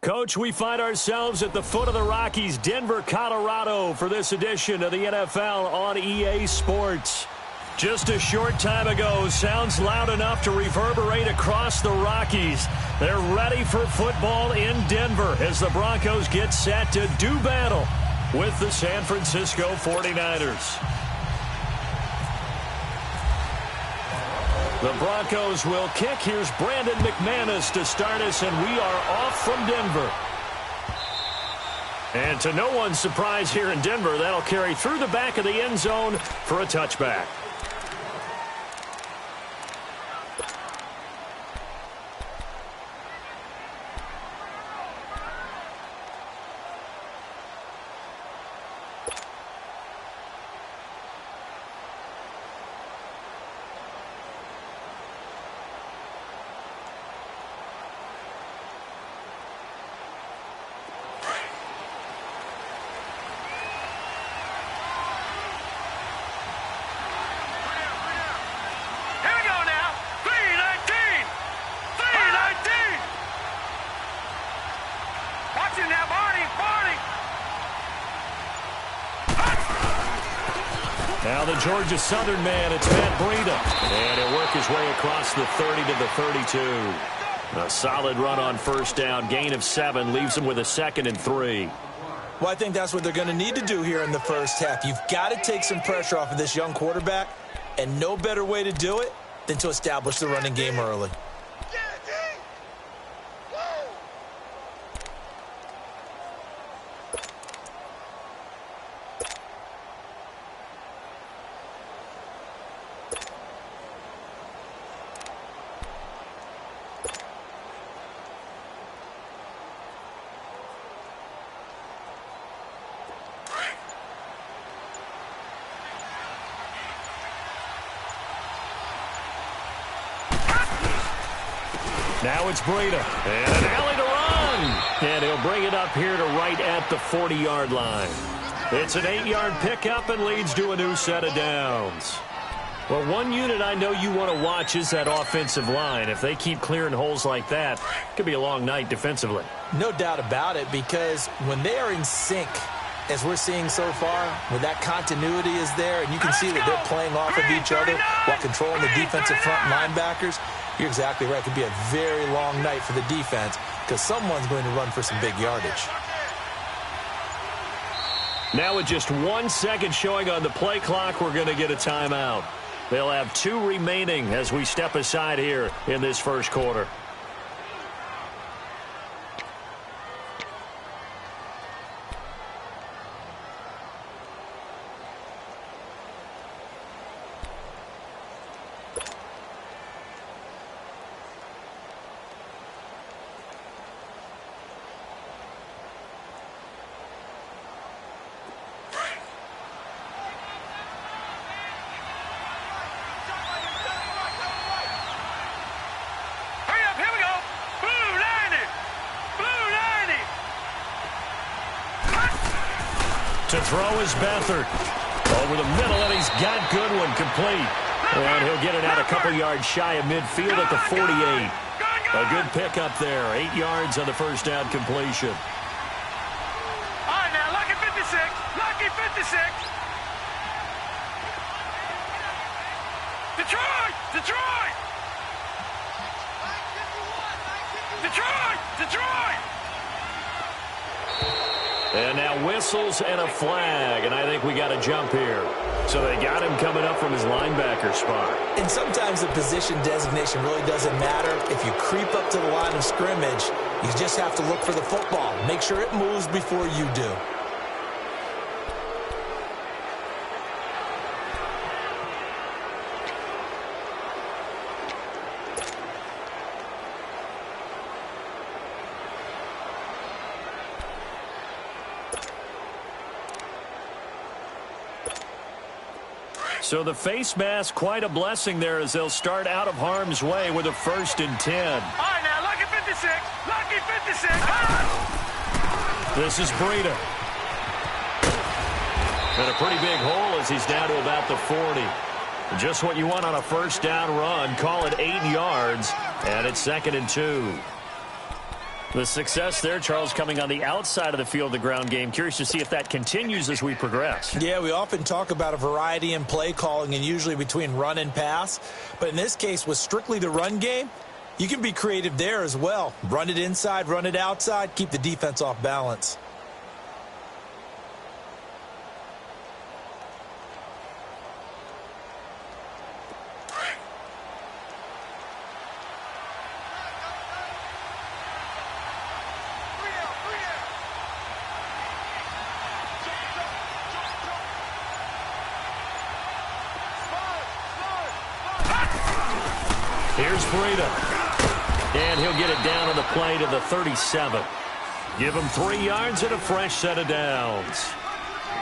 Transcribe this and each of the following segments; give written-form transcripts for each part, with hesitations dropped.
Coach, we find ourselves at the foot of the Rockies, Denver, Colorado, for this edition of the NFL on EA Sports. Just a short time ago, sounds loud enough to reverberate across the Rockies. They're ready for football in Denver as the Broncos get set to do battle with the San Francisco 49ers. The Broncos will kick. Here's Brandon McManus to start us, and we are off from Denver. And to no one's surprise here in Denver, that'll carry through the back of the end zone for a touchback. Now the Georgia Southern man, it's Matt Breida. And he'll work his way across the 30 to the 32. A solid run on first down. Gain of 7 leaves him with a 2nd and 3. Well, I think that's what they're going to need to do here in the first half. You've got to take some pressure off of this young quarterback, and no better way to do it than to establish the running game early. Now it's Breida, and an alley to run. And he'll bring it up here to right at the 40-yard line. It's an 8-yard pickup and leads to a new set of downs. Well, one unit I know you want to watch is that offensive line. If they keep clearing holes like that, it could be a long night defensively. No doubt about it, because when they are in sync, as we're seeing so far, when that continuity is there, and you can see that they're playing off of each other while controlling the defensive front linebackers, you're exactly right. It could be a very long night for the defense because someone's going to run for some big yardage. Now with just 1 second showing on the play clock, we're going to get a timeout. They'll have 2 remaining as we step aside here in this first quarter. To throw is Beathard. Over the middle, and he's got Goodwin complete. And he'll get it out a couple yards shy of midfield at the 48. A good pickup there. 8 yards on the first down completion. All right, now, lucky 56. Lucky 56. Detroit! Detroit! Detroit! Detroit! And now whistles and a flag, and I think we got a jump here. So they got him coming up from his linebacker spot. And sometimes the position designation really doesn't matter. If you creep up to the line of scrimmage, you just have to look for the football. Make sure it moves before you do. So the face mask, quite a blessing there as they'll start out of harm's way with a 1st and 10. All right, now, lucky 56. Lucky 56. This is Breida. And a pretty big hole as he's down to about the 40. Just what you want on a first down run. Call it 8 yards, and it's 2nd and 2. The success there, Charles, coming on the outside of the field, the ground game. Curious to see if that continues as we progress. Yeah, we often talk about a variety in play calling and usually between run and pass. But in this case, with strictly the run game, you can be creative there as well. Run it inside, run it outside, keep the defense off balance. Here's Breida. And he'll get it down on the play to the 37. Give him 3 yards and a fresh set of downs.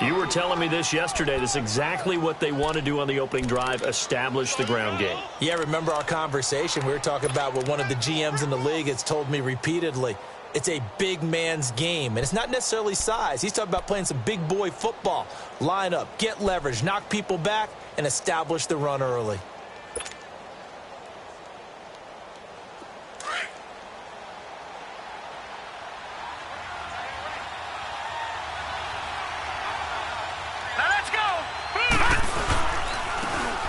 You were telling me this yesterday. This is exactly what they want to do on the opening drive, establish the ground game. Yeah, remember our conversation. We were talking about what one of the GMs in the league has told me repeatedly. It's a big man's game, and it's not necessarily size. He's talking about playing some big boy football. Line up, get leverage, knock people back, and establish the run early.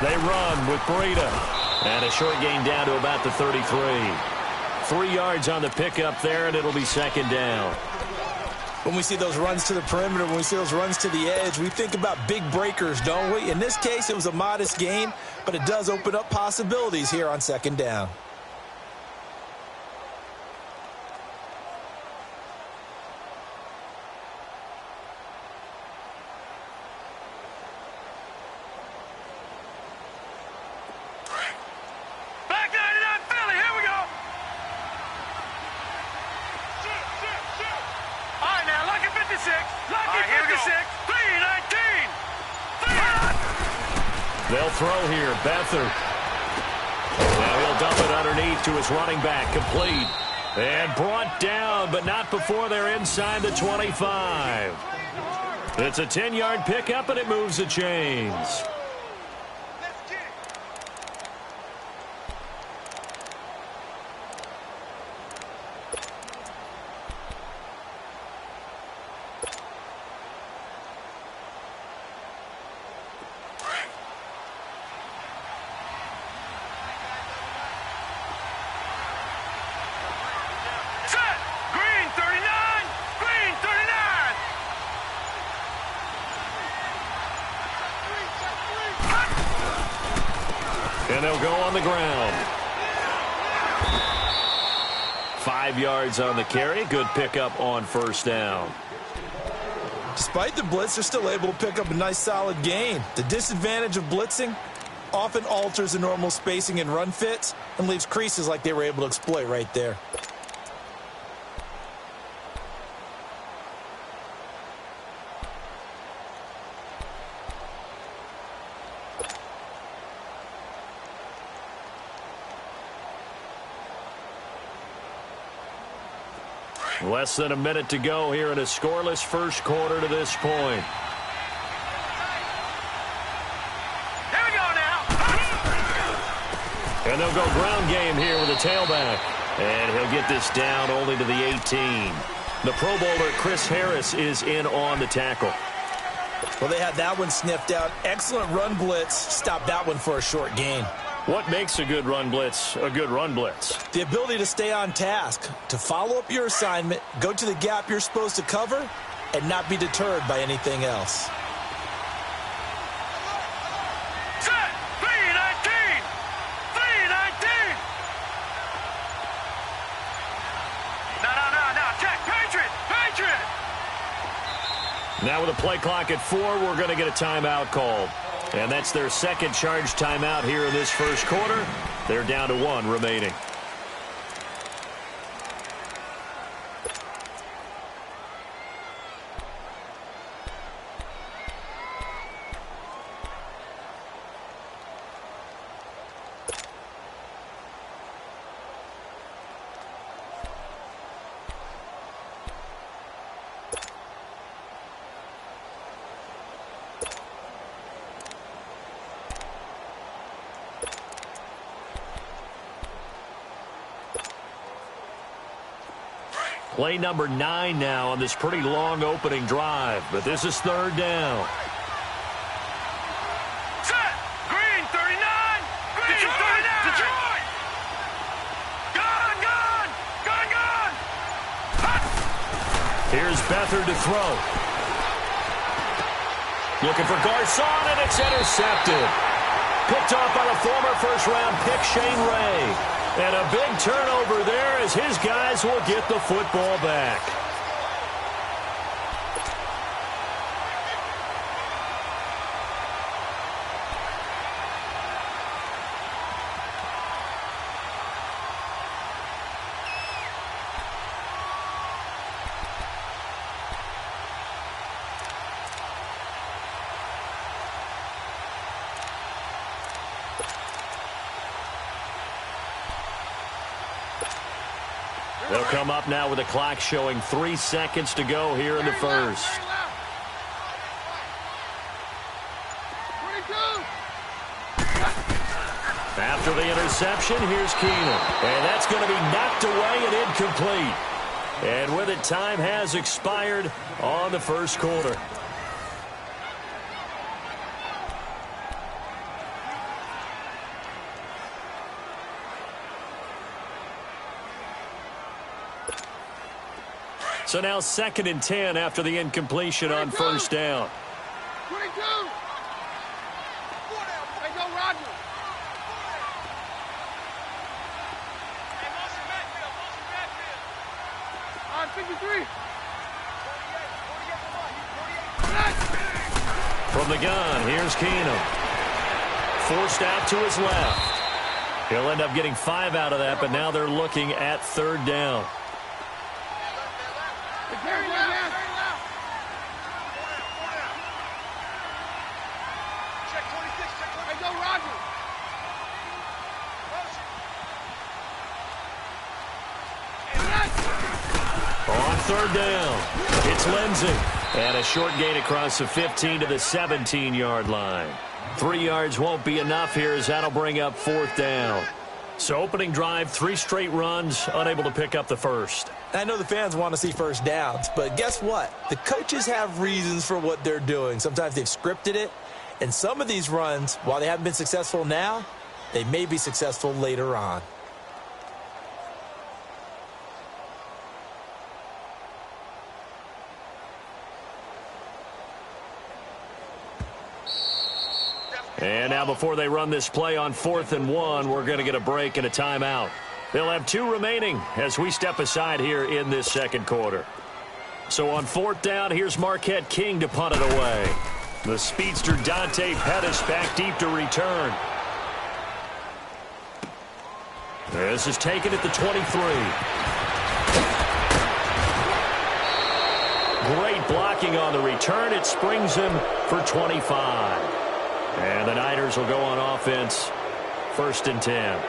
They run with Breida. And a short gain down to about the 33. 3 yards on the pickup there, and it'll be second down. When we see those runs to the perimeter, when we see those runs to the edge, we think about big breakers, don't we? In this case, it was a modest gain, but it does open up possibilities here on second down. They'll throw here. Beathard. Now he'll dump it underneath to his running back. Complete. And brought down, but not before they're inside the 25. It's a 10-yard pickup, and it moves the chains. And they'll go on the ground. 5 yards on the carry. Good pickup on first down. Despite the blitz, they're still able to pick up a nice solid gain. The disadvantage of blitzing often alters the normal spacing and run fits and leaves creases like they were able to exploit right there. Less than a minute to go here in a scoreless first quarter to this point. Here we go now. And they'll go ground game here with a tailback. And he'll get this down only to the 18. The Pro Bowler Chris Harris is in on the tackle. Well, they had that one sniffed out. Excellent run blitz. Stopped that one for a short gain. What makes a good run blitz a good run blitz? The ability to stay on task, to follow up your assignment, go to the gap you're supposed to cover, and not be deterred by anything else. Set. 3-19. 3-19. No. Check. Patriot. Now with a play clock at 4, we're going to get a timeout called. And that's their second charge timeout here in this first quarter. They're down to 1 remaining. Play number 9 now on this pretty long opening drive, but this is third down. Set. Green, 39. Green, Detroit, 39. Detroit. Gun. Hot. Here's Beathard to throw. Looking for Garcon, and it's intercepted. Picked off by the former first-round pick, Shane Ray. And a big turnover there as his guys will get the football back. They'll come up now with the clock showing 3 seconds to go here in the first. After the interception, here's Keenum. And that's going to be knocked away and incomplete. And with it, time has expired on the first quarter. So now 2nd and 10 after the incompletion on first down. 22. Hey, go, Roger. On 53. From the gun, here's Keenum. Forced out to his left. He'll end up getting 5 out of that, but now they're looking at third down. On third down, it's Lindsey. And a short gain across the 15 to the 17-yard line. 3 yards won't be enough here as that'll bring up fourth down. So opening drive, 3 straight runs, unable to pick up the first. I know the fans want to see first downs, but guess what? The coaches have reasons for what they're doing. Sometimes they've scripted it, and some of these runs, while they haven't been successful now, they may be successful later on. And now before they run this play on 4th and 1, we're going to get a break and a timeout. They'll have 2 remaining as we step aside here in this second quarter. So on 4th down, here's Marquette King to punt it away. The speedster Dante Pettis back deep to return. This is taken at the 23. Great blocking on the return. It springs him for 25. And the Niners will go on offense, 1st and 10.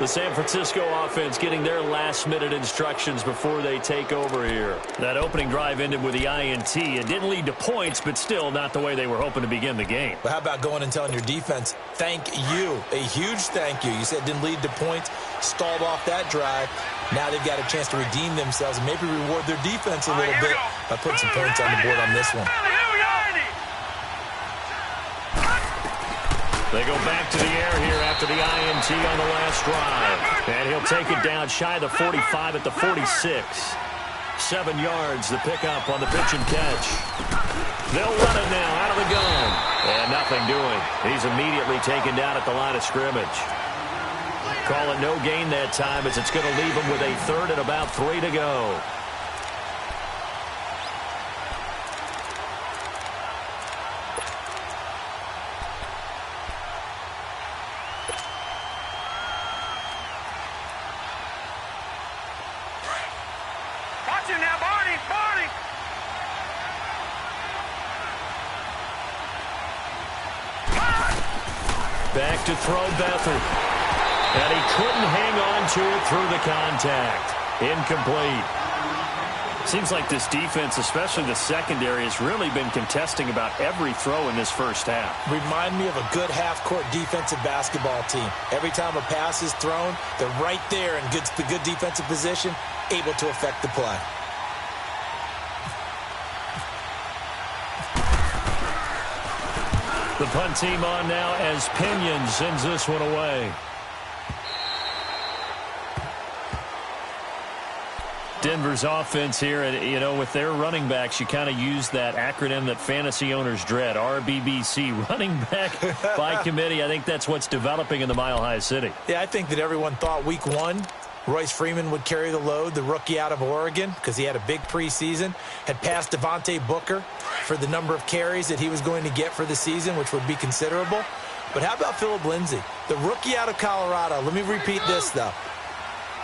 The San Francisco offense getting their last-minute instructions before they take over here. That opening drive ended with the INT. It didn't lead to points, but still not the way they were hoping to begin the game. But how about going and telling your defense, thank you, a huge thank you. You said it didn't lead to points, stalled off that drive. Now they've got a chance to redeem themselves and maybe reward their defense a little bit by putting some points on the board on this one. They go back to the air here after the INT on the last drive. And he'll take it down shy of the 45 at the 46. 7 yards, the pickup on the pitch and catch. They'll run it now out of the gun. And nothing doing. He's immediately taken down at the line of scrimmage. Call it no gain that time as it's going to leave him with a 3rd and about 3 to go. Back to throw Beathard. And he couldn't hang on to it through the contact. Incomplete. Seems like this defense, especially the secondary, has really been contesting about every throw in this first half. Remind me of a good half-court defensive basketball team. Every time a pass is thrown, they're right there in good defensive position, able to affect the play. The punt team on now as Pinion sends this one away. Denver's offense here, and with their running backs, you kind of use that acronym that fantasy owners dread, RBBC, running back by committee. I think that's what's developing in the Mile High City. Yeah, I think that everyone thought week one, Royce Freeman would carry the load, the rookie out of Oregon, because he had a big preseason, had passed Devontae Booker for the number of carries that he was going to get for the season, which would be considerable. But how about Phillip Lindsay, the rookie out of Colorado? Let me repeat this, though.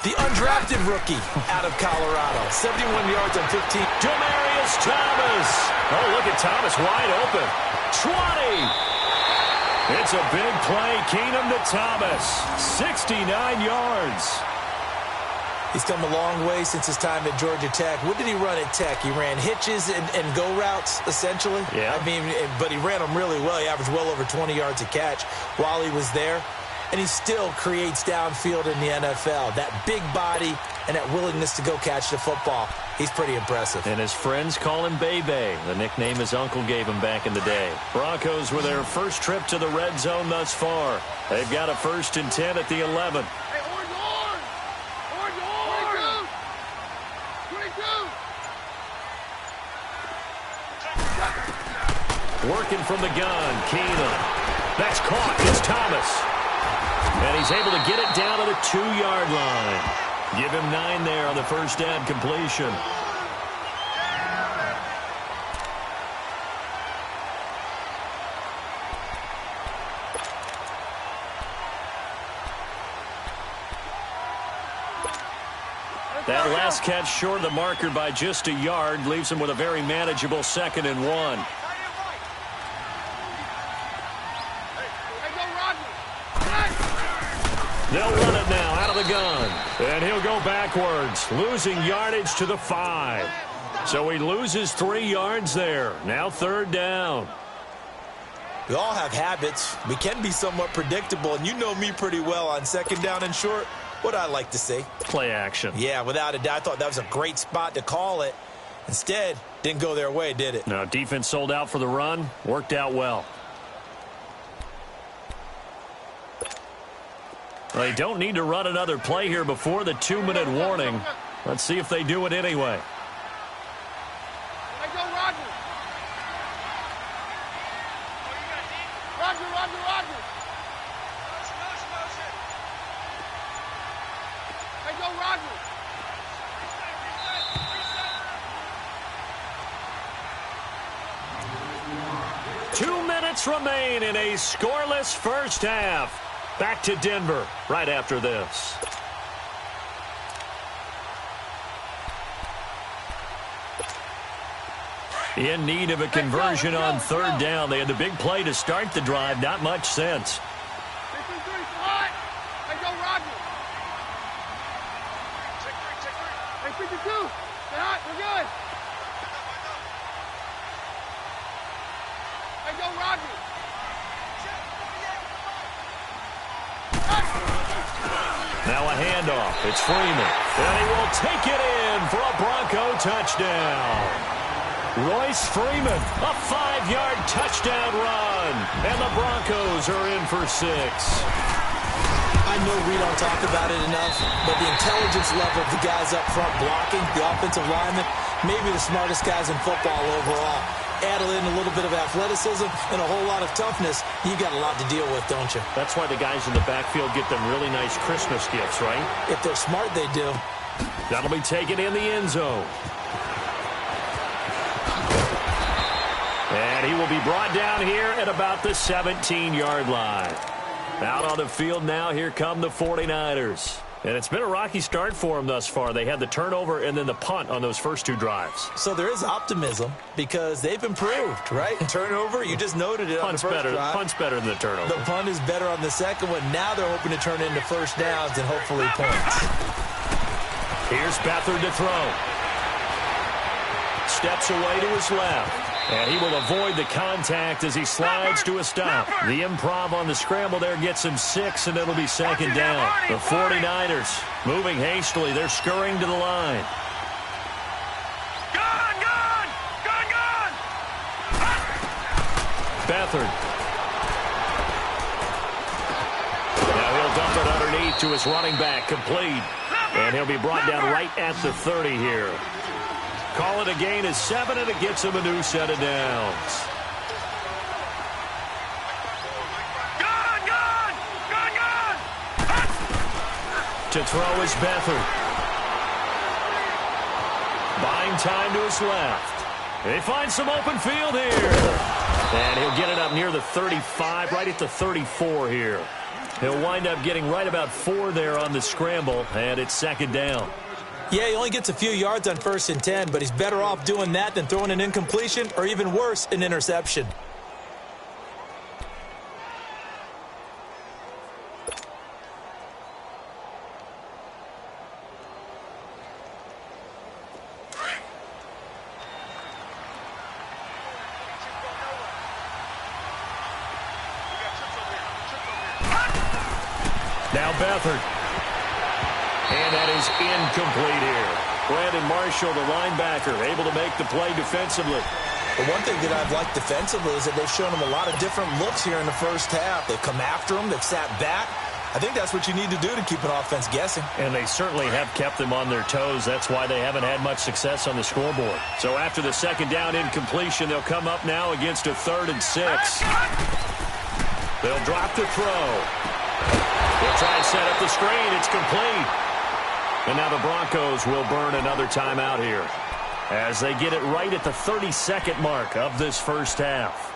The undrafted rookie out of Colorado. 71 yards on 15. Demaryius Thomas. Oh, look at Thomas wide open. 20. It's a big play. Keenum to Thomas. 69 yards. He's come a long way since his time at Georgia Tech. What did he run at Tech? He ran hitches and go routes, essentially. Yeah. I mean, but he ran them really well. He averaged well over 20 yards a catch while he was there. And he still creates downfield in the NFL. That big body and that willingness to go catch the football. He's pretty impressive. And his friends call him Bebe, the nickname his uncle gave him back in the day. Broncos with their first trip to the red zone thus far. They've got a 1st and 10 at the 11. Hey, orange! 22! Working from the gun, Keenum. That's caught. It's Thomas. And he's able to get it down to the 2-yard line. Give him 9 there on the first down completion. That last catch short of the marker by just a yard leaves him with a very manageable 2nd and 1. They'll run it now out of the gun. And he'll go backwards, losing yardage to the 5. So he loses 3 yards there. Now 3rd down. We all have habits. We can be somewhat predictable, and you know me pretty well on 2nd down and short. What I like to see. Play action. Yeah, without a doubt. I thought that was a great spot to call it. Instead, didn't go their way, did it? No, defense sold out for the run. Worked out well. They don't need to run another play here before the 2-minute warning. Let's see if they do it anyway. Hey, go Roger! Roger! Hey, go Roger! 2 minutes remain in a scoreless first half. Back to Denver right after this. In need of a conversion on 3rd down. They had the big play to start the drive. Not much sense. 53, hot! Hey, go Roger! Hey, 52! Stay hot, we're good! Hey, go Roger! Now a handoff. It's Freeman. And he will take it in for a Bronco touchdown. Royce Freeman, a 5-yard touchdown run. And the Broncos are in for 6. I know we don't talk about it enough, but the intelligence level of the guys up front blocking, the offensive linemen, maybe the smartest guys in football overall. Add in a little bit of athleticism and a whole lot of toughness, you got a lot to deal with, don't you? That's why the guys in the backfield get them really nice Christmas gifts, right? If they're smart, they do. That'll be taken in the end zone. And he will be brought down here at about the 17-yard line. Out on the field now, here come the 49ers. And it's been a rocky start for them thus far. They had the turnover and then the punt on those first 2 drives. So there is optimism because they've improved, right? Turnover, you just noted it on the first drive. Punt's better than the turnover. The punt is better on the second one. Now they're hoping to turn into first downs and hopefully points. Here's Beathard to throw. Steps away to his left. And he will avoid the contact as he slides to a stop. The improv on the scramble there gets him 6, and it'll be 2nd down. The 49ers moving hastily. They're scurrying to the line. Gun! Beathard to his running back, complete. And he'll be brought down right at the 30 here. Call it a gain of 7, and it gets him a new set of downs. To throw is Beathard. Buying time to his left. They find some open field here. And he'll get it up near the 35, right at the 34 here. He'll wind up getting right about 4 there on the scramble, and it's second down. Yeah, he only gets a few yards on 1st and 10, but he's better off doing that than throwing an incompletion or even worse, an interception. Now Beathard. And that is incomplete here. Brandon Marshall, the linebacker, able to make the play defensively. The one thing that I've liked defensively is that they've shown him a lot of different looks here in the first half. They've come after him. They've sat back. I think that's what you need to do to keep an offense guessing. And they certainly have kept them on their toes. That's why they haven't had much success on the scoreboard. So after the second down incompletion, they'll come up now against a 3rd and 6. They'll drop the throw. They'll try and set up the screen. It's complete. And now the Broncos will burn another timeout here as they get it right at the 32nd mark of this first half.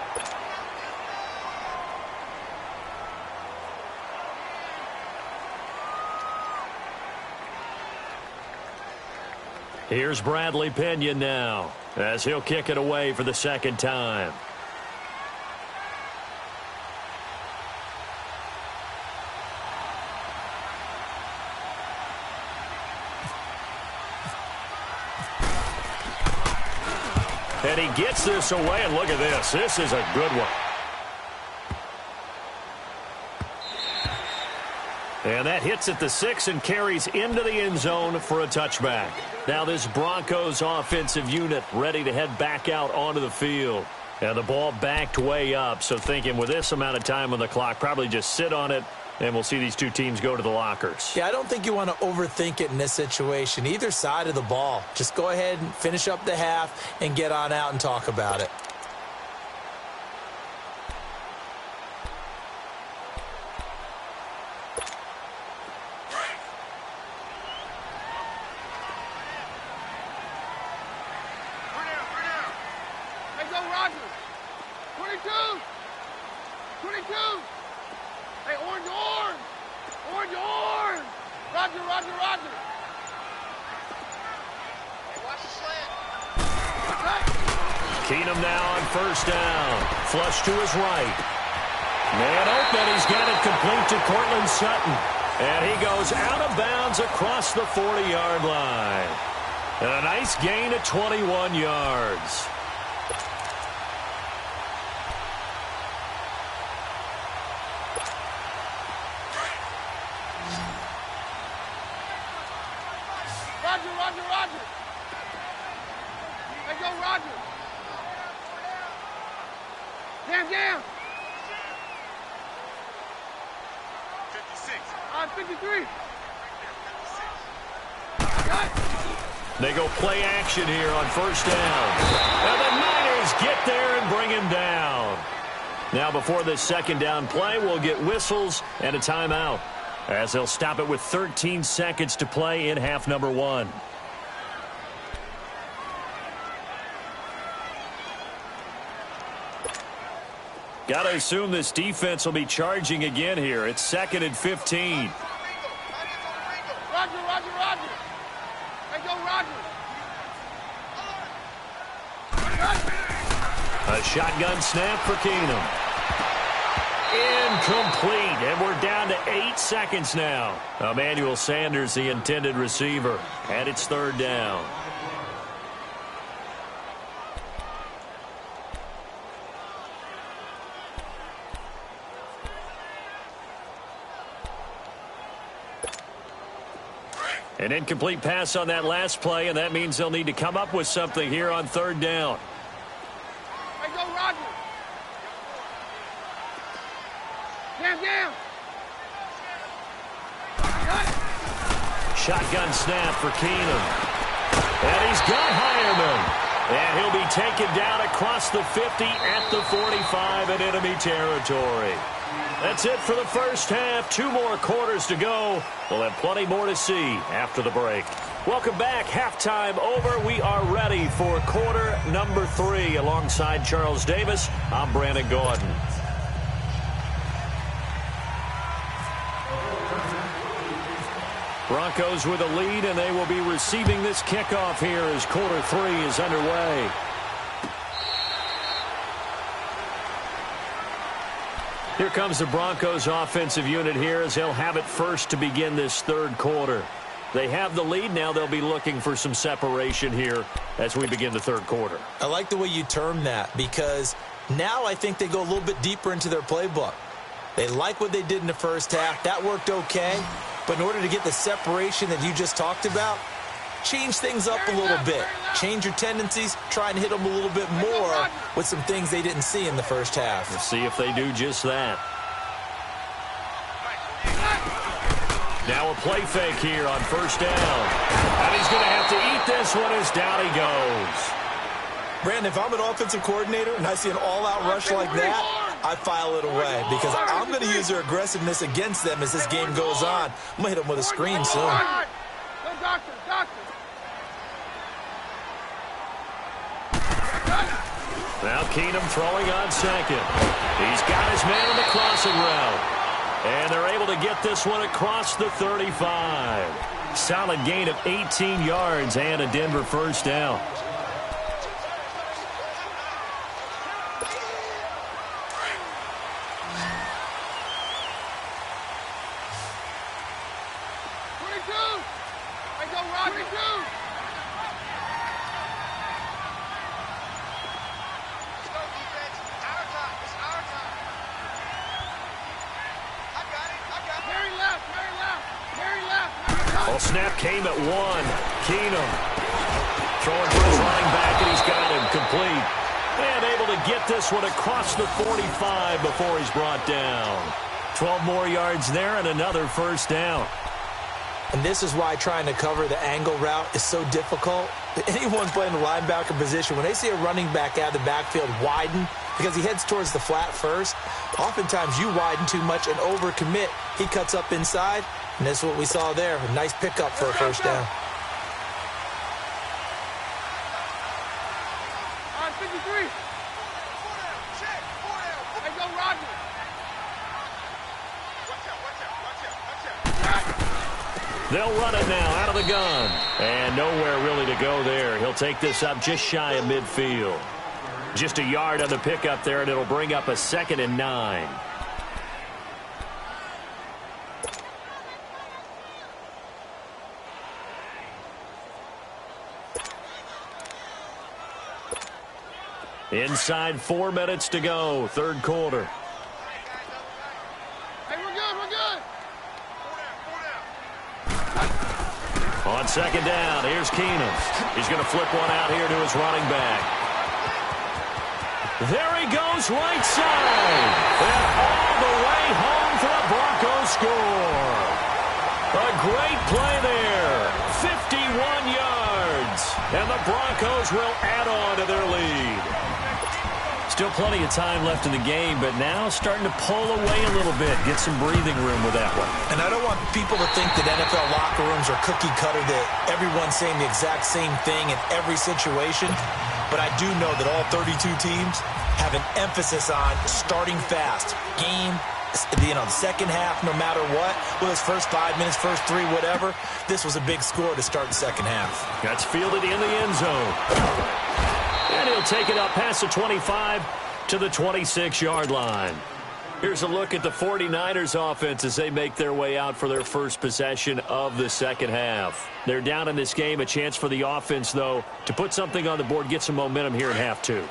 Here's Bradley Pinion now as he'll kick it away for the second time. And he gets this away, and look at this. This is a good one. And that hits at the 6 and carries into the end zone for a touchback. Now this Broncos offensive unit ready to head back out onto the field. And the ball backed way up, so thinking with this amount of time on the clock, probably just sit on it, and we'll see these two teams go to the lockers. Yeah, I don't think you want to overthink it in this situation. Either side of the ball. Just go ahead and finish up the half and get on out and talk about it. Keenum now on first down. Flush to his right. Man open. He's got it complete to Cortland Sutton. And he goes out of bounds across the 40-yard line. And a nice gain of 21 yards. Roger. Let's go, Roger. Jam. 56. 53. They go play action here on first down. And the Niners get there and bring him down. Now before this second down play, we'll get whistles and a timeout, as they'll stop it with 13 seconds to play in half number 1. Got to assume this defense will be charging again here. It's 2nd and 15. Roger. Let's go, Roger. A shotgun snap for Keenum. Incomplete, and we're down to 8 seconds now. Emmanuel Sanders, the intended receiver, and it's 3rd down. An incomplete pass on that last play, and that means they'll need to come up with something here on 3rd down. Let's go, Roger. Jam. Shotgun snap for Keenum. And he's got Hireman. And he'll be taken down across the 50 at the 45 in enemy territory. That's it for the first half. 2 more quarters to go. We'll have plenty more to see after the break. Welcome back. Halftime over. We are ready for quarter number 3. Alongside Charles Davis, I'm Brandon Gordon. Broncos with a lead, and they will be receiving this kickoff here as quarter 3 is underway. Here comes the Broncos offensive unit here as they'll have it first to begin this third quarter. They have the lead. Now they'll be looking for some separation here as we begin the third quarter. I like the way you term that because now I think they go a little bit deeper into their playbook. They like what they did in the first half. That worked okay. But in order to get the separation that you just talked about, change things up a little bit. Change your tendencies. Try and hit them a little bit more with some things they didn't see in the first half. Let's see if they do just that. Now a play fake here on first down. And he's going to have to eat this one as down he goes. Brandon, if I'm an offensive coordinator and I see an all-out rush like that, I file it away because I'm going to use their aggressiveness against them as this game goes on. I'm going to hit them with a screen soon. Now Keenum throwing on second. He's got his man on the crossing route. And they're able to get this one across the 35. Solid gain of 18 yards and a Denver first down. Snap came at 1. Keenum throwing for his running back, and he's got him complete. And able to get this one across the 45 before he's brought down. 12 more yards there and another first down. And this is why trying to cover the angle route is so difficult. Anyone playing the linebacker position, when they see a running back out of the backfield widen because he heads towards the flat first, oftentimes you widen too much and overcommit. He cuts up inside. And this is what we saw there. A nice pickup for a first down. They'll run it now out of the gun. And nowhere really to go there. He'll take this up just shy of midfield. Just a yard on the pickup there, and it'll bring up a 2nd and 9. Inside 4 minutes to go, third quarter. Hey, we're good. On second down, here's Keenum. He's going to flip one out here to his running back. There he goes, right side. And all the way home for a Broncos score. A great play there. 51 yards. And the Broncos will add on to their lead. Still plenty of time left in the game, but now starting to pull away a little bit, get some breathing room with that one. And I don't want people to think that NFL locker rooms are cookie cutter, that everyone's saying the exact same thing in every situation. But I do know that all 32 teams have an emphasis on starting fast. Game, the second half, no matter what, whether it's first 5 minutes, first 3, whatever, this was a big score to start the second half. That's fielded in the end zone. And he'll take it up past the 25 to the 26-yard line. Here's a look at the 49ers offense as they make their way out for their first possession of the second half. They're down in this game. A chance for the offense, though, to put something on the board, get some momentum here in half 2.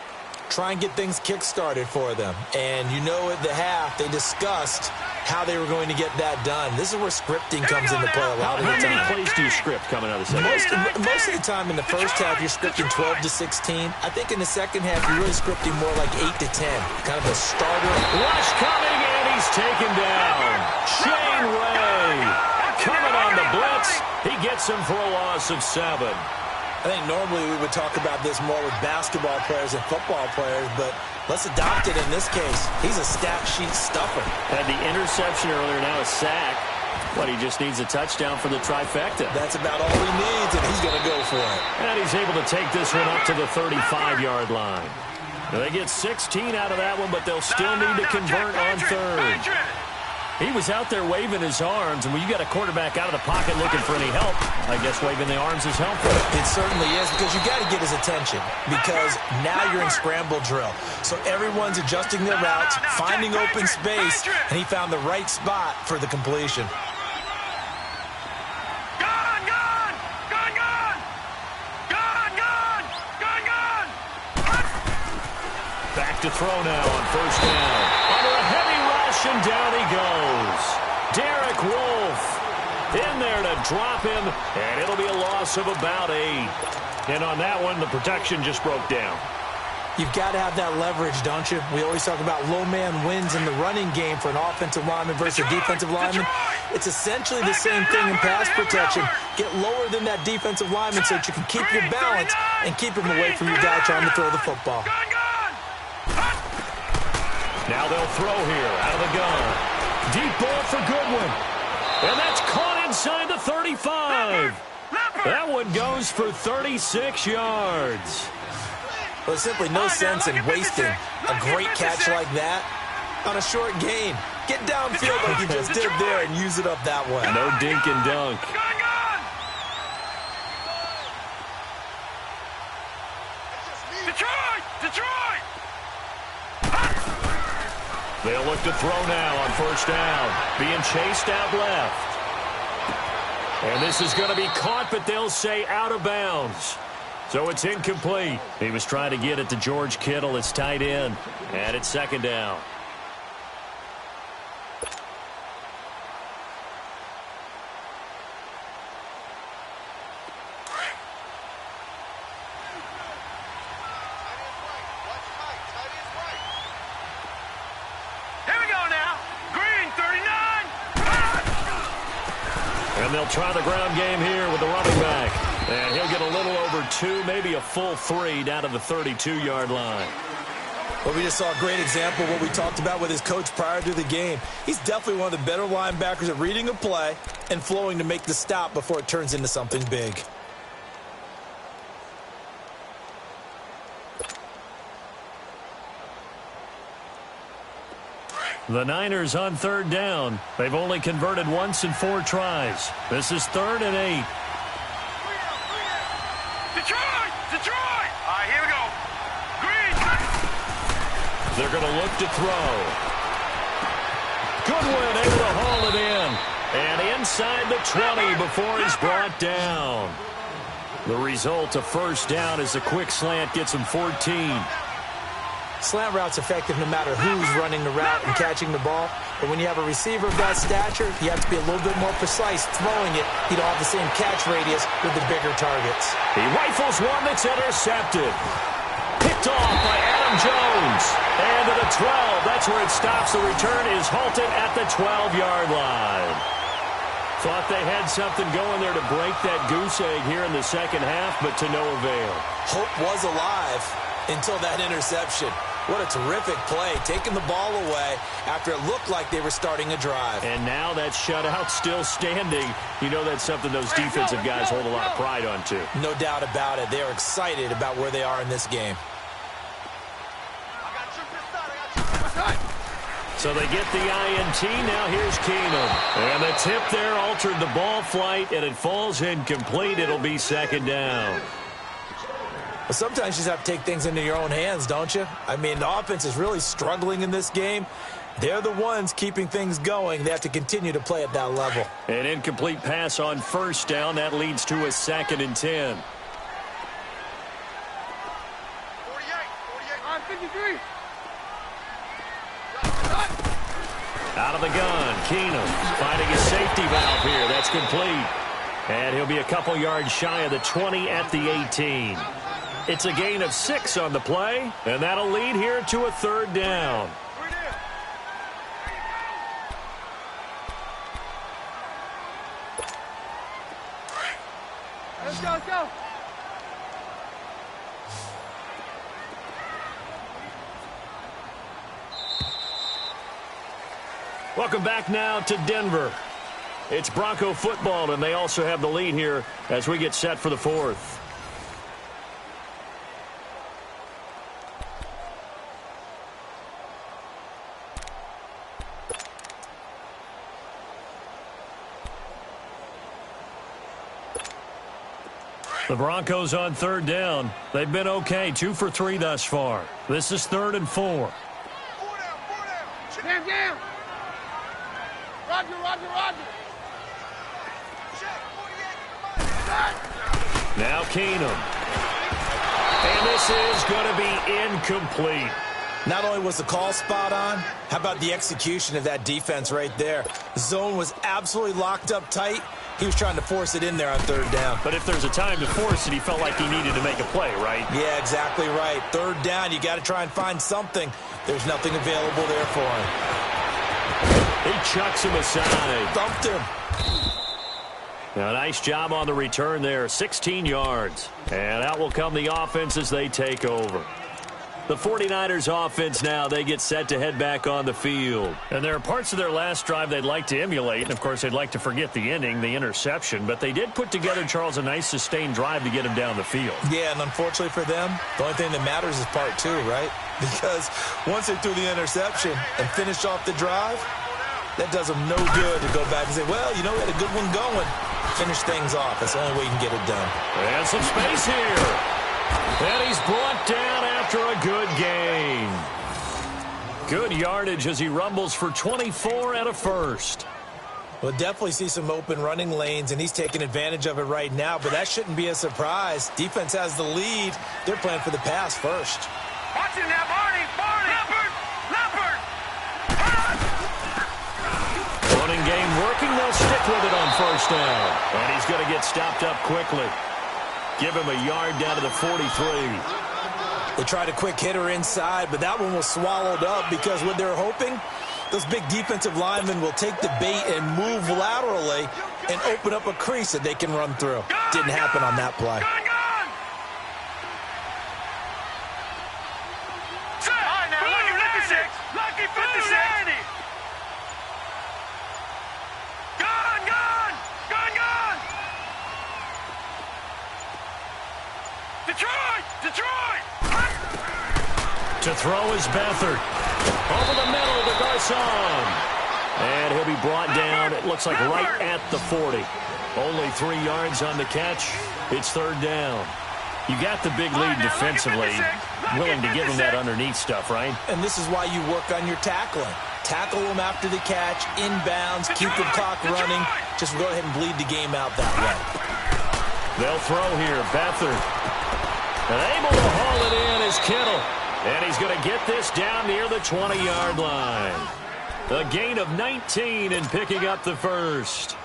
Try and get things kick-started for them. And you know at the half, they discussed how they were going to get that done. This is where scripting comes into play a lot of the time. How many plays do you script coming out of the second? Most of the time in the first half, you're scripting 12 to 16. I think in the second half, you're really scripting more like 8 to 10. Kind of a starter. Rush coming, and he's taken down. Shane Ray coming on the blitz, He gets him for a loss of 7. I think normally we would talk about this more with basketball players and football players, but let's adopt it in this case. He's a stat sheet stuffer. Had the interception earlier, now a sack. But he just needs a touchdown for the trifecta. That's about all he needs, and he's going to go for it. And he's able to take this one up to the 35-yard line. Now they get 16 out of that one, but they'll still need to convert on third. He was out there waving his arms, and when you got a quarterback out of the pocket looking for any help, I guess waving the arms is helpful. It certainly is, because you got to get his attention, because now you're in scramble drill. So everyone's adjusting their routes, finding open space, and he found the right spot for the completion. Back to throw now on first down. Under a heavy rush, and down he goes. Derek Wolfe in there to drop him, and it'll be a loss of about 8. And on that one, the protection just broke down. You've got to have that leverage, don't you? We always talk about low man wins in the running game for an offensive lineman versus a defensive lineman. It's essentially the same thing in pass protection. Get lower than that defensive lineman so that you can keep your balance and keep him away from your guy trying to throw the football. Now they'll throw here out of the gun. Deep ball for Goodwin. And that's caught inside the 35. That one goes for 36 yards. Well, there's simply no sense in wasting a great catch like that on a short gain. Get downfield like you just did there and use it up that way. No dink and dunk. Detroit! They'll look to throw now on first down. Being chased out left. And this is going to be caught, but they'll say out of bounds. So it's incomplete. He was trying to get it to George Kittle, his tight end. And it's second down. They'll try the ground game here with the running back. And he'll get a little over 2, maybe a full 3 down to the 32-yard line. Well, we just saw a great example of what we talked about with his coach prior to the game. He's definitely one of the better linebackers at reading a play and flowing to make the stop before it turns into something big. The Niners on third down. They've only converted once in 4 tries. This is 3rd and 8. Detroit! All right, here we go. Green. They're going to look to throw. Goodwin able to haul it in. And inside the 20 before he's brought down. The result of first down is a quick slant gets him 14. Slant route's effective no matter who's running the route and catching the ball. But when you have a receiver of that stature, you have to be a little bit more precise throwing it. You don't have the same catch radius with the bigger targets. He rifles one that's intercepted. Picked off by Adam Jones. And to the 12. That's where it stops. The return is halted at the 12-yard line. Thought they had something going there to break that goose egg here in the second half, but to no avail. Hope was alive until that interception. What a terrific play, taking the ball away after it looked like they were starting a drive. And now that shutout still standing. You know that's something those defensive guys hold a lot of pride on, too. No doubt about it. They are excited about where they are in this game. So they get the INT. Now here's Keenum. And the tip there altered the ball flight, and it falls incomplete. It'll be second down. Well, sometimes you just have to take things into your own hands, don't you? I mean, the offense is really struggling in this game. They're the ones keeping things going. They have to continue to play at that level. An incomplete pass on first down. That leads to a 2nd and 10. 48. On 53. Out of the gun, Keenum finding a safety valve here. That's complete. And he'll be a couple yards shy of the 20 at the 18. It's a gain of 6 on the play, and that'll lead here to a 3rd down. Let's go, let's go. Welcome back now to Denver. It's Bronco football, and they also have the lead here as we get set for the fourth. The Broncos on third down. They've been okay, 2 for 3 thus far. This is 3rd and 4. 4 down, 4 down. Jam, jam. Roger, roger, roger. Check, 48. Now Keenum. And this is going to be incomplete. Not only was the call spot on, how about the execution of that defense right there? The zone was absolutely locked up tight. He was trying to force it in there on third down. But if there's a time to force it, he felt like he needed to make a play, right? Yeah, exactly right. Third down, you got to try and find something. There's nothing available there for him. He chucks him aside. Dumped him. Now, nice job on the return there, 16 yards. And out will come the offense as they take over. The 49ers offense now, they get set to head back on the field. And there are parts of their last drive they'd like to emulate. And, of course, they'd like to forget the ending, the interception. But they did put together, Charles, a nice sustained drive to get him down the field. Yeah, and unfortunately for them, the only thing that matters is part 2, right? Because once they threw the interception and finished off the drive, that does them no good to go back and say, well, you know, we had a good one going. Finish things off. That's the only way you can get it done. And some space here. And he's brought down after a good gain. Good yardage as he rumbles for 24 and a first. We'll definitely see some open running lanes, and he's taking advantage of it right now, but that shouldn't be a surprise. Defense has the lead. They're playing for the pass first. Watch him now, Barney, Barney. Leopard, Leopard. Running game working. They'll stick with it on first down. And he's going to get stopped up quickly. Give him a yard down to the 43. They tried a quick hitter inside, but that one was swallowed up because what they're hoping, those big defensive linemen will take the bait and move laterally and open up a crease that they can run through. Didn't happen on that play. Gun, gun. Set. All right, now, lucky 56. Lucky 56. Gun, gun. Gun, gun. Detroit! Detroit! To throw is Beathard. Over the middle to Garcon. And he'll be brought down, it looks like right at the 40. Only 3 yards on the catch. It's third down. You got the big lead defensively. Willing to give him that underneath stuff, right? And this is why you work on your tackling. Tackle them after the catch, inbounds, keep the clock running. Just go ahead and bleed the game out that way. They'll throw here. Beathard. And able to haul it in is Kittle. And he's going to get this down near the 20-yard line. A gain of 19 and picking up the first.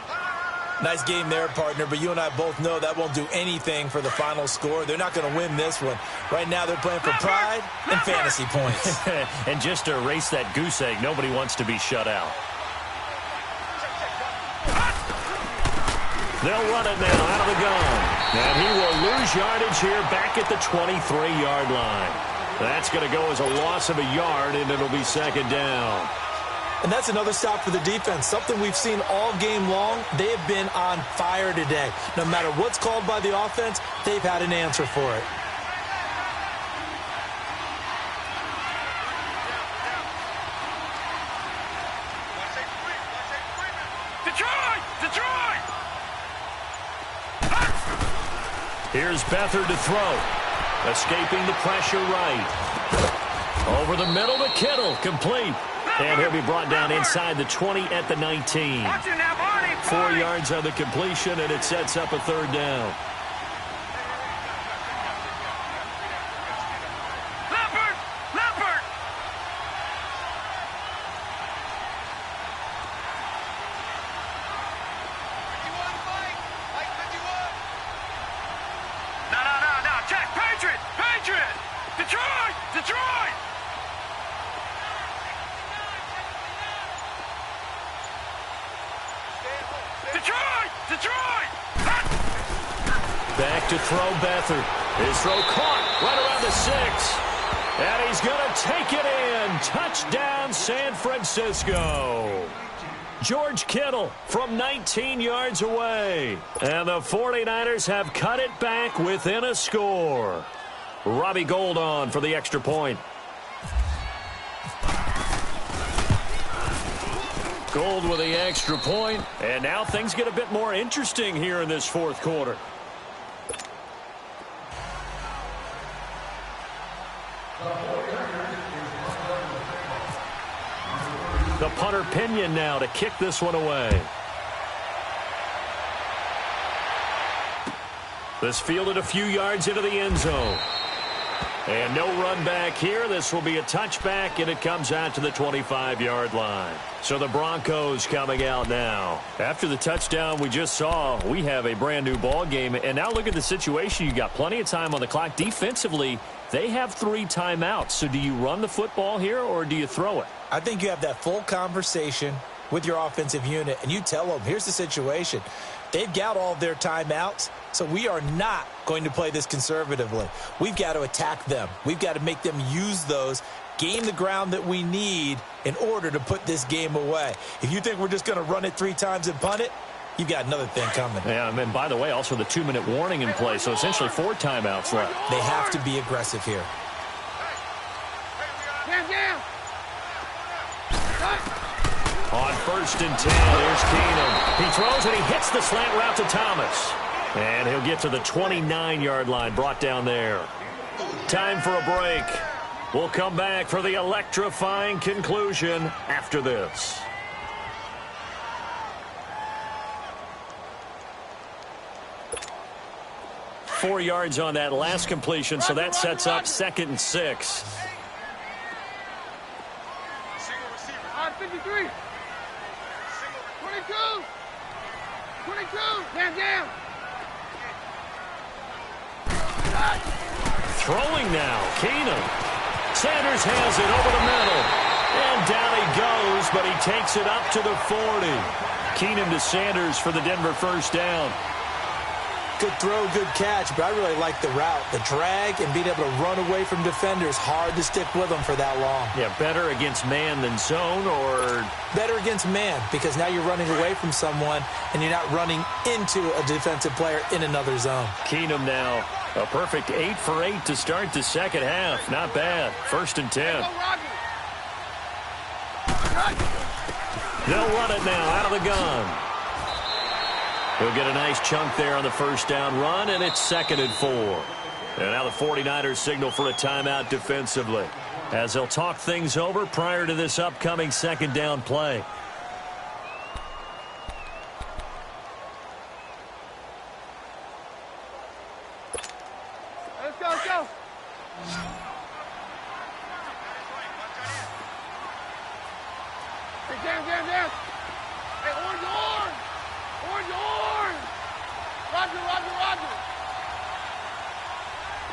Nice game there, partner, but you and I both know that won't do anything for the final score. They're not going to win this one. Right now they're playing for pride and fantasy points. And just to erase that goose egg, nobody wants to be shut out. They'll run it now out of the gun. And he will lose yardage here back at the 23-yard line. That's going to go as a loss of a yard, and it'll be second down. And that's another stop for the defense, something we've seen all game long. They have been on fire today. No matter what's called by the offense, they've had an answer for it. Detroit! Detroit! Here's Beathard to throw. Escaping the pressure right. Over the middle to Kittle. Complete. And he'll be brought down inside the 20 at the 19. 4 yards on the completion, and it sets up a third down. Leopard! Leopard! No. Check! Patriot! Patriot! Detroit! Detroit! Detroit! Detroit! Back to throw Beathard. His throw caught right around the 6. And he's going to take it in. Touchdown, San Francisco. George Kittle from 19 yards away. And the 49ers have cut it back within a score. Robbie Gould on for the extra point. Gould with the extra point. And now things get a bit more interesting here in this fourth quarter. The punter Pinion now to kick this one away. This fielded a few yards into the end zone. And no run back here. This will be a touchback, and it comes out to the 25-yard line. So the Broncos coming out now. After the touchdown we just saw, we have a brand-new ball game. And now look at the situation. You got plenty of time on the clock. Defensively, they have 3 timeouts. So do you run the football here, or do you throw it? I think you have that full conversation with your offensive unit, and you tell them, here's the situation. They've got all of their timeouts, so we are not going to play this conservatively. We've got to attack them. We've got to make them use those, gain the ground that we need in order to put this game away. If you think we're just going to run it 3 times and punt it, you've got another thing coming. Yeah, and by the way, also the 2-minute warning in play, so essentially 4 timeouts left. They have to be aggressive here. On 1st and 10, here's Keenum. He throws and he hits the slant route to Thomas. And he'll get to the 29-yard line, brought down there. Time for a break. We'll come back for the electrifying conclusion after this. Four yards on that last completion, so that sets up 2nd and 6. 53. 22. 22. Down. Throwing now, Keenum. Sanders has it over the middle. And down he goes, but he takes it up to the 40. Keenum to Sanders for the Denver first down. Good throw, good catch, but I really like the route. The drag and being able to run away from defenders. Hard to stick with them for that long. Yeah, better against man than zone, or? Better against man, because now you're running away from someone and you're not running into a defensive player in another zone. Keenum now, a perfect 8 for 8 to start the second half. Not bad. 1st and 10. They'll run it now out of the gun. He'll get a nice chunk there on the first down run, and it's 2nd and 4. And now the 49ers signal for a timeout defensively, as they'll talk things over prior to this upcoming 2nd down play. Let's go. Hey, down. Hey, orange. Roger.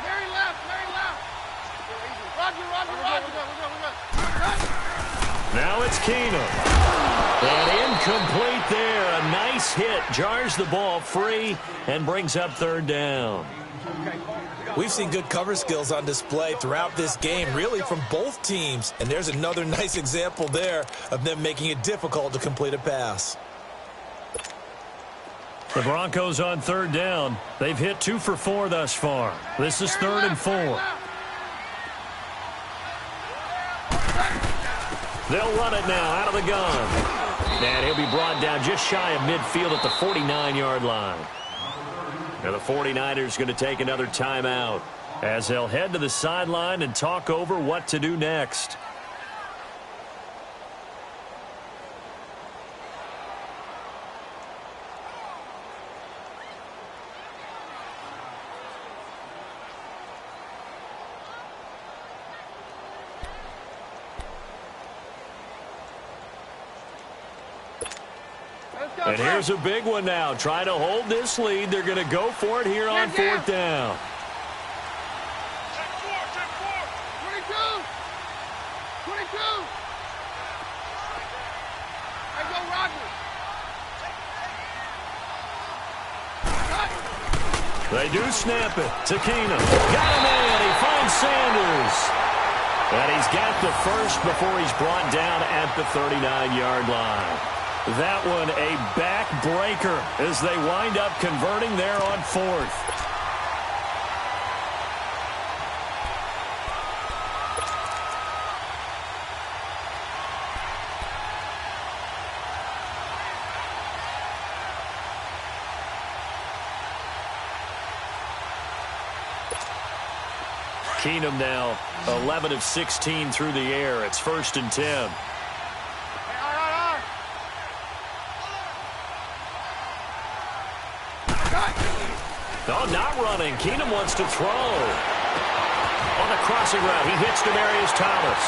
Mary left. Roger. Now it's Keenum. And incomplete there. A nice hit. Jars the ball free and brings up 3rd down. We've seen good cover skills on display throughout this game, really from both teams. And there's another nice example there of them making it difficult to complete a pass. The Broncos on 3rd down. They've hit 2 for 4 thus far. This is 3rd and 4. They'll run it now out of the gun. And he'll be brought down just shy of midfield at the 49-yard line. Now the 49ers going to take another timeout as they'll head to the sideline and talk over what to do next. And here's a big one now. Trying to hold this lead. They're going to go for it here on 4th down. Check 4. 22. Hey, go Roger. They do snap it to Keenum. Got him in. He finds Sanders. And he's got the first before he's brought down at the 39-yard line. That one a backbreaker as they wind up converting there on fourth. Keenum now 11 of 16 through the air. It's 1st and 10. No, not running. Keenum wants to throw. On the crossing route, he hits Demaryius Thomas.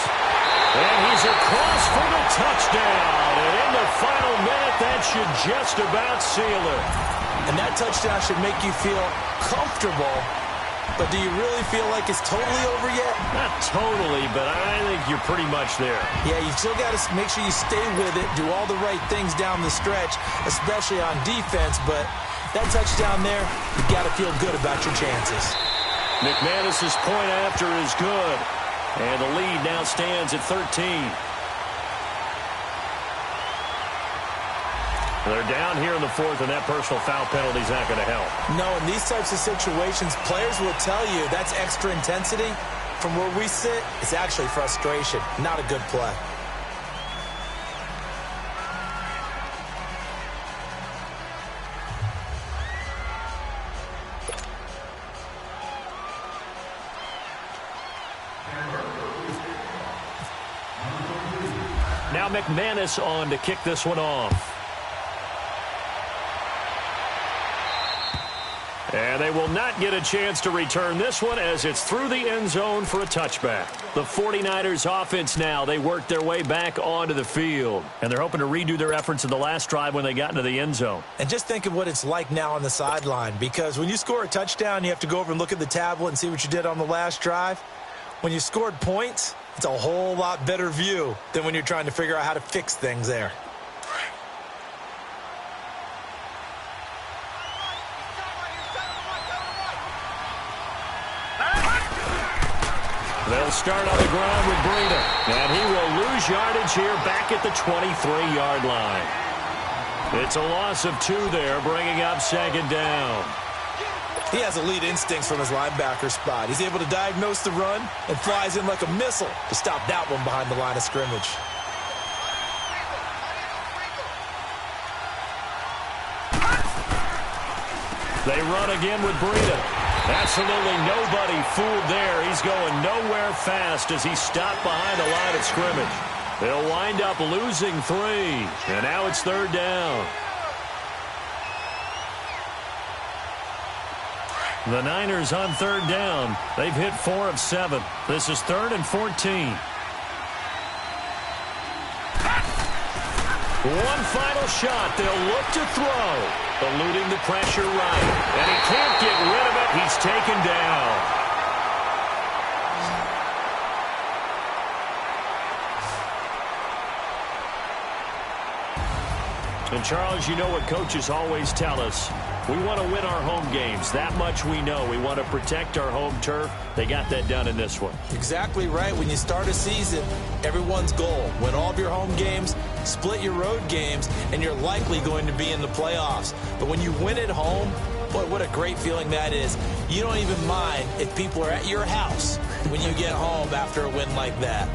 And he's across for the touchdown. And in the final minute, that should just about seal it. And that touchdown should make you feel comfortable. But do you really feel like it's totally over yet? Not totally, but I think you're pretty much there. Yeah, you still got to make sure you stay with it, do all the right things down the stretch, especially on defense. But that touchdown there, you got to feel good about your chances. McManus's point after is good. And the lead now stands at 13. They're down here in the fourth, and that personal foul penalty is not going to help. No, in these types of situations, players will tell you that's extra intensity. From where we sit, it's actually frustration, not a good play. Now McManus on to kick this one off. And they will not get a chance to return this one as it's through the end zone for a touchback. The 49ers offense now, they work their way back onto the field. And they're hoping to redo their efforts in the last drive when they got into the end zone. And just think of what it's like now on the sideline, because when you score a touchdown, you have to go over and look at the tablet and see what you did on the last drive. When you scored points, it's a whole lot better view than when you're trying to figure out how to fix things there. They'll start on the ground with Breida. And he will lose yardage here back at the 23-yard line. It's a loss of 2 there, bringing up 2nd down. He has elite instincts from his linebacker spot. He's able to diagnose the run and flies in like a missile to stop that one behind the line of scrimmage. They run again with Breida. Absolutely nobody fooled there. He's going nowhere fast as he's stopped behind the line of scrimmage. They'll wind up losing 3. And now it's 3rd down. The Niners on 3rd down. They've hit 4 of 7. This is 3rd and 14. One final shot. They'll look to throw. Eluding the pressure right. And he can't get rid of it. He's taken down. And, Charles, you know what coaches always tell us. We want to win our home games. That much we know. We want to protect our home turf. They got that done in this one. Exactly right. When you start a season, everyone's goal, win all of your home games, split your road games, and you're likely going to be in the playoffs. But when you win at home, boy, what a great feeling that is. You don't even mind if people are at your house when you get home after a win like that.